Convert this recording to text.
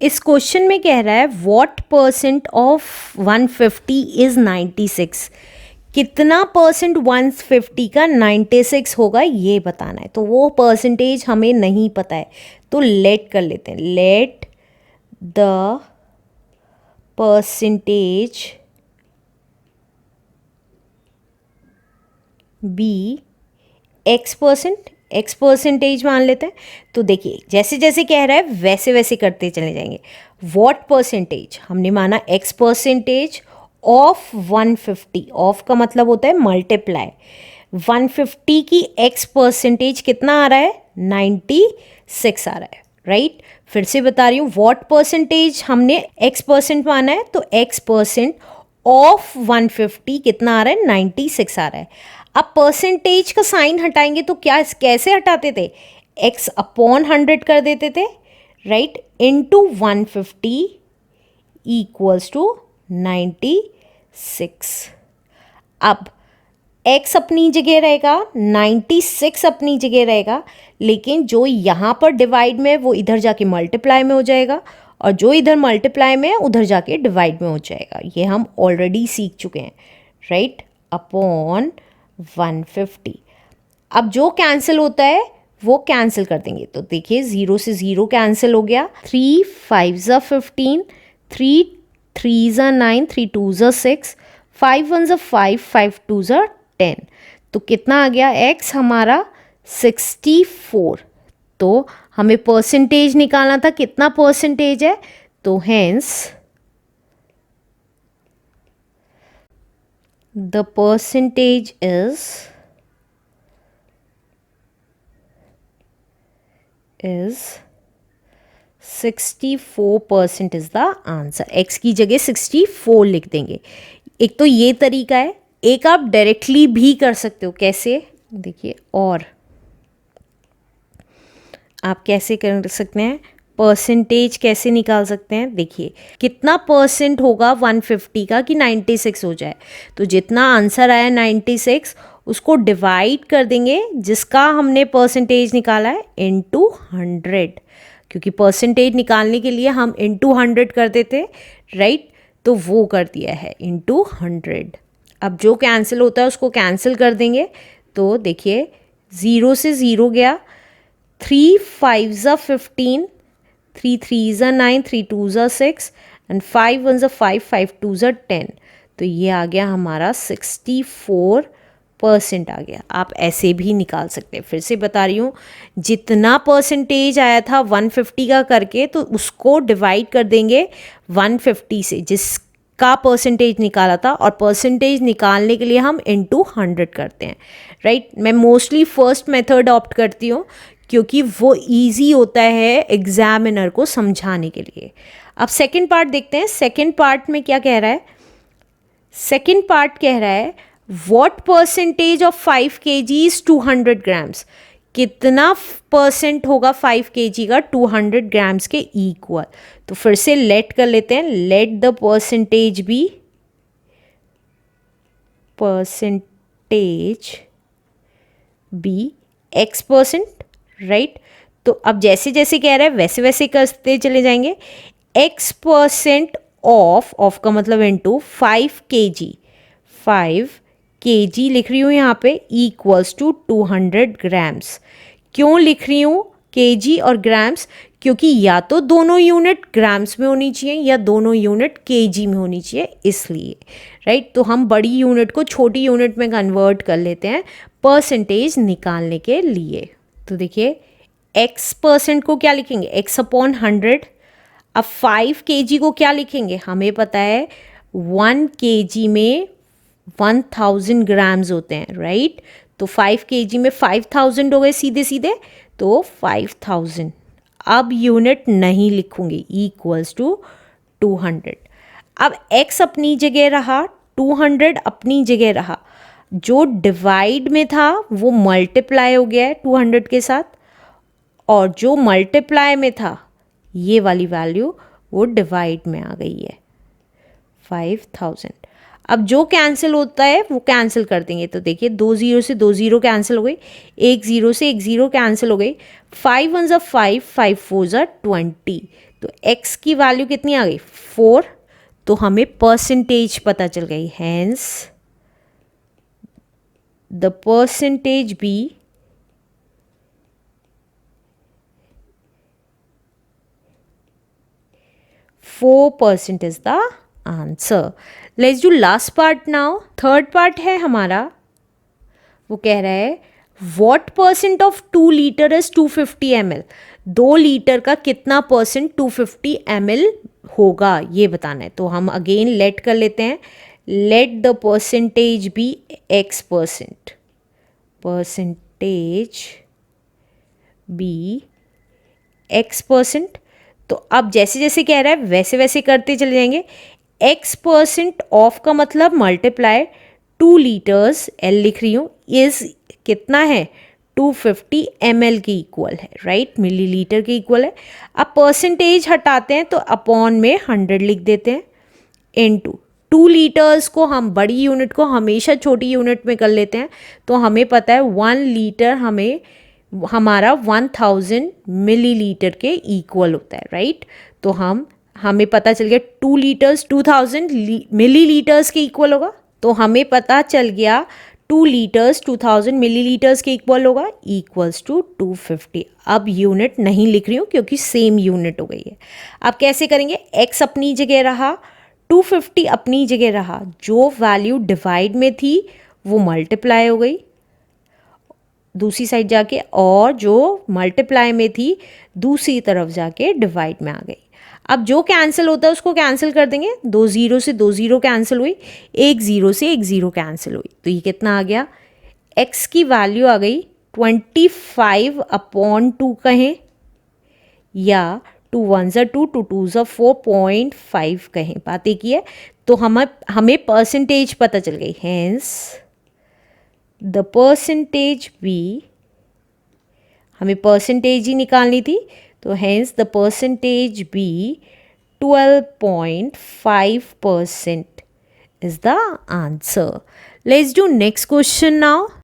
इस क्वेश्चन में कह रहा है व्हाट परसेंट ऑफ 150 इज 96, कितना परसेंट 150 का 96 होगा ये बताना है। तो वो परसेंटेज हमें नहीं पता है, तो लेट कर लेते हैं, let the percentage be x percentage मान लेते हैं। तो देखिए जैसे जैसे कह रहा है वैसे वैसे करते चले जाएंगे। व्हाट परसेंटेज हमने माना एक्स परसेंटेज ऑफ 150, ऑफ का मतलब होता है मल्टीप्लाई, 150 की एक्स परसेंटेज कितना आ रहा है, 96 आ रहा है, राइट। फिर से बता रही हूँ, व्हाट परसेंटेज हमने एक्स परसेंट माना है, तो एक्स परसेंट ऑफ 150 कितना आ रहा है, 96 आ रहा है। अब परसेंटेज का साइन हटाएंगे तो क्या कैसे हटाते थे, x अपॉन 100 कर देते थे, राइट, इनटू 150 इक्वल्स टू 96। अब x अपनी जगह रहेगा, 96 अपनी जगह रहेगा, लेकिन जो यहाँ पर डिवाइड में है वो इधर जाके मल्टीप्लाई में हो जाएगा, और जो इधर मल्टीप्लाई में है उधर जाके डिवाइड में हो जाएगा। ये हम ऑलरेडी सीख चुके हैं, राइट, अपॉन 150। अब जो कैंसिल होता है वो कैंसिल कर देंगे, तो देखिए 0 से 0 कैंसिल हो गया, 3 5 ज़ा 15, 3 3 ज़ा 9, 3 2 ज़ा 6, 5 1 ज़ा 5, 5 2 ज़ा 10, तो कितना आ गया, x हमारा 64। तो हमें परसेंटेज निकालना था, कितना परसेंटेज है, तो hence the percentage is 64% is the answer। x की जगह 64 लिख देंगे। एक तो ये तरीका है, एक आप डायरेक्टली भी कर सकते हो। कैसे, देखिए, और आप कैसे कर सकते हैं, परसेंटेज कैसे निकाल सकते हैं, देखिए कितना परसेंट होगा 150 का कि 96 हो जाए, तो जितना आंसर आया 96 उसको डिवाइड कर देंगे जिसका हमने परसेंटेज निकाला है इनटू 100, क्योंकि परसेंटेज निकालने के लिए हम इनटू 100 कर देते, राइट, तो वो कर दिया है इनटू 100। अब जो कैंसिल होता है उसको कैंसिल कर देंगे, तो देखिए 0 से 0 गया, 3 5 ज़ा 15, 3 3 ज़ा 9, 3 2 ज़ा 6 एंड 5 1 ज़ा 5, 5 2 ज़ा 10, तो ये आ गया हमारा 64% आ गया। आप ऐसे भी निकाल सकते हैं। फिर से बता रही हूँ, जितना परसेंटेज आया था 150 का करके, तो उसको डिवाइड कर देंगे 150 से जिसका परसेंटेज निकाला था, और परसेंटेज निकालने के लिए हम इनटू 100 करते हैं, राइट। मैं मोस्टली फर्स्ट मेथड ऑप्ट करती हूँ क्योंकि वो इजी होता है एग्जामिनर को समझाने के लिए। अब सेकंड पार्ट देखते हैं। सेकंड पार्ट में क्या कह रहा है, सेकंड पार्ट कह रहा है what percentage of 5 kg is 200 grams, कितना परसेंट होगा 5 kg का 200 ग्राम्स के इक्वल। तो फिर से लेट कर लेते हैं, let the percentage be, percentage be x%, right. तो अब जैसे जैसे कह रहा है वैसे वैसे करते चले जाएंगे। x% ऑफ का मतलब इनटू 5 kg, 5 kg लिख रही हूँ यहाँ पे, इक्वल्स टू 200 ग्राम्स। क्यों लिख रही हूँ kg और ग्राम्स, क्योंकि या तो दोनों यूनिट ग्राम्स में होनी चाहिए या दोनों यूनिट kg में होनी चाहिए, इसलिए, राइट। तो हम बड़ी यूनिट को छोटी यूनिट में कन्वर्ट कर लेते हैं परसेंटेज निकालने के लिए। तो देखिए x% को क्या लिखेंगे, x अपॉन 100। अब 5 kg को क्या लिखेंगे, हमें पता है 1 kg में 1000 ग्राम्स होते हैं, राइट। तो 5 kg में 5000 हो गए सीधे सीधे, तो 5000। अब यूनिट नहीं लिखूंगी, इक्वल्स टू 200। अब x अपनी जगह रहा, 200 अपनी जगह रहा, जो डिवाइड में था वो मल्टीप्लाई हो गया है 200 के साथ, और जो मल्टीप्लाई में था ये वाली वैल्यू वो डिवाइड में आ गई है 5000। अब जो कैंसिल होता है वो कैंसिल कर देंगे, तो देखिए 2 0 से 2 0 कैंसिल हो गई, 1 0 से 1 0 कैंसिल हो गई, 5 1 ज़ा 5, 5 4 ज़ा 20, तो x की वैल्यू कितनी आ गई 4, तो हमें परसेंटेज पता चल गई, hence the percentage be 4% is the answer. Let's do last part now. Third part है हमारा, वो कह रहा है what percent of 2 litre is 250 ml. 2 litre का कितना परसेंट 250 ml होगा ये बताना है. तो हम अगेन लेट कर लेते हैं, let the percentage be x%, percentage be x%. तो अब जैसे जैसे कह रहा है वैसे वैसे करते चले जाएंगे. x% ऑफ का मतलब मल्टीप्लाई 2 लीटर्स, एल लिख रही हूँ, इज कितना है 250 ml के इक्वल है, राइट, मिलीलीटर के इक्वल है. अब परसेंटेज हटाते हैं तो अपॉन में 100 लिख देते हैं, इनटू 2 लीटर्स को हम बड़ी यूनिट को हमेशा छोटी यूनिट में कर लेते हैं. तो हमें पता है 1 लीटर हमारा 1000 मिलीलीटर के इक्वल होता है, राइट. तो हमें पता चल गया 2 लीटर्स 2000 मिलीलीटर्स के इक्वल होगा. तो हमें पता चल गया 2 लीटर्स 2000 मिलीलीटर्स के इक्वल होगा, इक्वल्स टू 250. अब यूनिट नहीं लिख रही हूँ क्योंकि सेम यूनिट हो गई है. अब कैसे करेंगे, x अपनी जगह रहा, 250 अपनी जगह रहा, जो वैल्यू डिवाइड में थी वो मल्टीप्लाई हो गई दूसरी साइड जाके, और जो मल्टीप्लाई में थी दूसरी तरफ जाके डिवाइड में आ गई. अब जो कैंसिल होता है उसको कैंसिल कर देंगे, 2 0 से 2 0 कैंसिल हुई, 1 0 से 1 0 कैंसिल हुई. तो ये कितना आ गया, x की वैल्यू आ गई 25/2 कहें, या 2 1 2 2 2 4.5 कहें, बात एक ही है. तो हमें परसेंटेज पता चल गई, हैंस द परसेंटेज बी, हमें परसेंटेज ही निकालनी थी, तो hence the percentage be 12.5% is the answer. Let's do next question now.